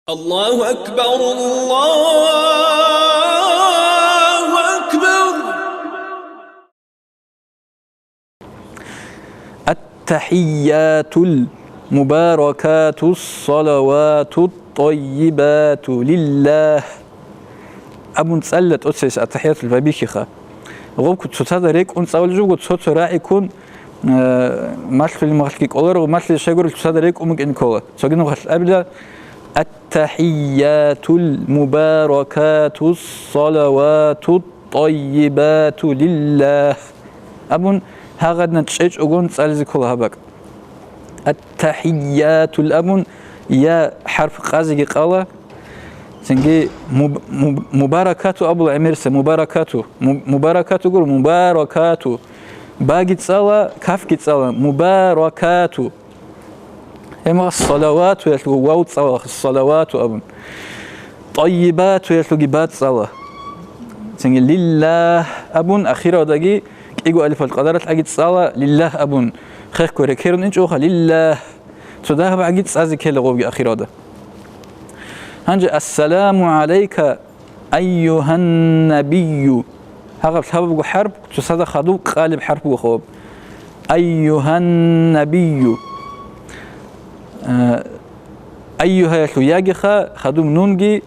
الله أكبر الله أكبر. التحيات المباركات الصلوات الطيبات لله. أبون تسألت أسس التحيات الفابيخة غوك تسادريك أنت أول جو تسوت راعيكون مثل المغلق كولر ومثل الشجر تسادريك أمك إن كولا سجن غل أبدا. التحيات المباركات الصلوات الطيبات لله. أبون هاغدنا تشيج أقول تسأل كلها بك. التحيات الأبون يا حرف قازي قاله سنجي مباركاتو أبو العميرسة مباركاتو قول مباركاتو باقي تصالة كاف تصالة مباركاتو إما الصلوات ويتلو واو تصالة الصلوات أبون طيبات ويتلو جبات صالة سنجي لله أبون أخيرا دقي إيجو ألف القدرات أجد صالة لله أبون خير كوريكيرون إنش أوخا لله تداه بعجد صازي كله غوبي أخيرا ده. هنجي السلام عليك أيها النبي. هذا الحرب حرب تصدق خدوق قالب حرب وخوب أيها النبي. أيها يشو ياجي خدوم نونجي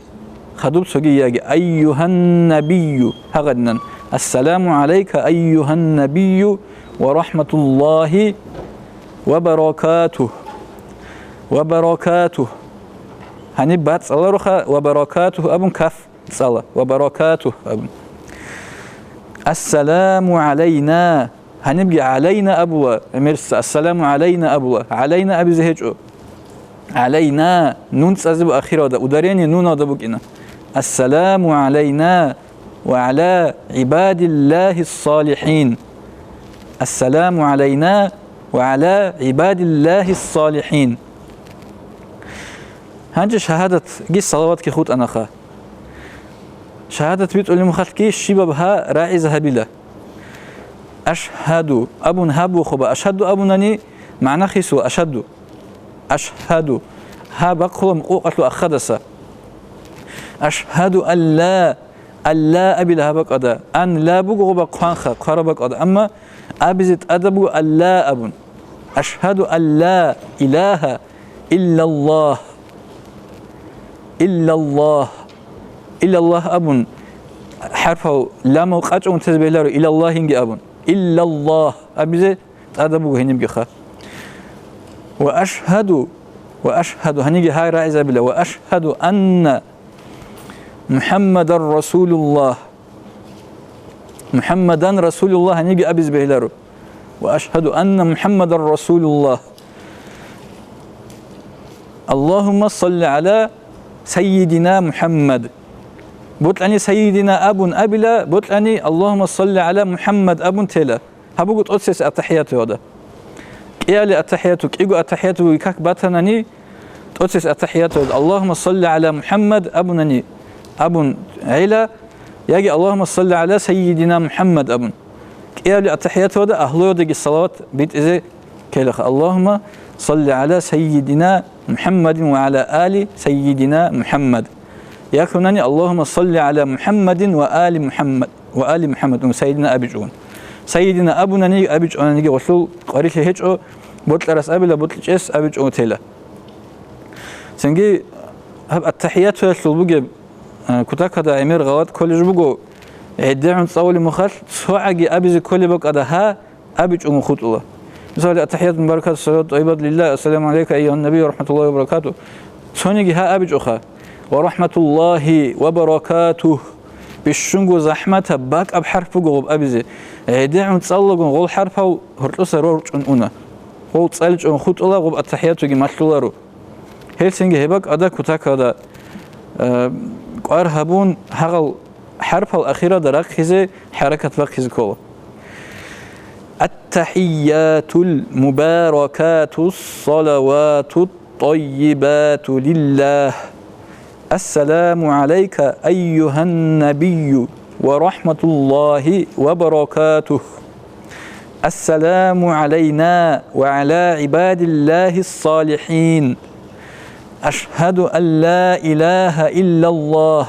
خدوم سوجي ياجي أيها النبي. هغدنا السلام عليك أيها النبي ورحمة الله وبركاته وبركاته. هنبات صلاة رخا وبركاته أبن كف صلاة وبركاته أبن. السلام علينا هنبقى علينا أبوه مرس السلام علينا أبوه علينا أبي زهجو علينا نون تسازب أخيرا ده وداريني نون هذا بقينا. السلام علينا وعلى عباد الله الصالحين. السلام علينا وعلى عباد الله الصالحين. هنجي شهادة جيس صلوات كي خوت أنا خا شهادة بيتقول لي مخالكي الشبابها راعي ذهبيله. أشهد أبون هابو خبا أشهد أبونني معنى خيسو أشهد ها بقول مقوقة أخدسة. أشهد أن لا أبي لها بقدا أن لا بقو بقانخا قربك أدا أما أبزت أدبو أن لا أبون. أشهد أن لا إله إلا الله إلا الله أبون حرفه لا موقعش ومتزبه لارو إلا الله هنجي أبون إلا الله أبزت أدبو هنم جخا. وأشهد هنيجي هاي راعي بالله وأشهد أن محمد رسول الله هنيجي أبز بهلارو وأشهد أن محمد رسول الله. اللهم صل على سيدنا محمد. بطلعني سيدنا أبن أبلا بطلعني اللهم صل على محمد أبن تلا. هبقول أتسس التحيات هذا إيالي التحياتك إيجو التحياتك كاك باتناني أتسس التحيات هذا اللهم صل على محمد أبنني أبن عيلا يجي اللهم صل على سيدنا محمد أبن إيالي التحيات هذا أهلو يدق الصلوات بيت إذا كيلخ اللهم صل على سيدنا محمد وعلى آل سيدنا محمد. يكونني اللهم صل على محمد وآل محمد وسيدنا أبي جون سيدنا أبونني أبي جون نيجي وصل قريش هيجو بطل رأس أبي لا بطل جس أبي جون تلا. سنجي هب التحيات في الشلبوجة كتاك هذا أمير غوات كل جبوجو عدّعون صول مخال سواعي أبي زي كل بق هذا ها أبي جون خط الله. مثال التحيات مباركة الصلاة طيبة لله السلام عليك أيها النبي ورحمة الله وبركاته. سونيجي ها أبي جوخا ورحمة الله وبركاته بالشنجو زحمة باك أب حرف جوب أبزي عدّعون تصلّقون غول حرفه هرتوس رورج أنونا غول تصلّج أن خط الله غب التحيات وجي مشلولارو هيلسينجي هباك أدا كتاك هذا قارهبون هغل حرف الأخيرة درك خزي حركة بخز كله. التحيات المباركات الصلوات الطيبات لله. السلام عليك أيها النبي ورحمة الله وبركاته. السلام علينا وعلى عباد الله الصالحين. أشهد أن لا إله إلا الله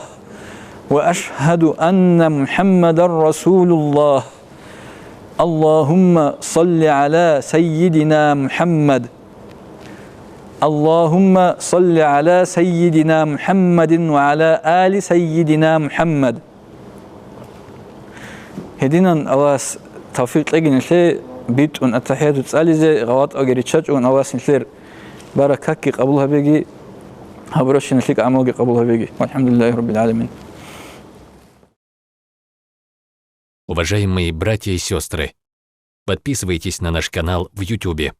وأشهد أن محمد رسول الله اللهم صل على سيدنا محمد اللهم صل على سيدنا محمد وعلى آل سيدنا محمد هدينا أواس توفيق لجن شيء بيت أن التحيات تسألي غوات أجري تشج أن أواس نشير بركة قبولها بيجي هبرش نشيك عموجي قبولها بيجي والحمد لله رب العالمين. Уважаемые братья и сестры, подписывайтесь на наш канал в YouTube.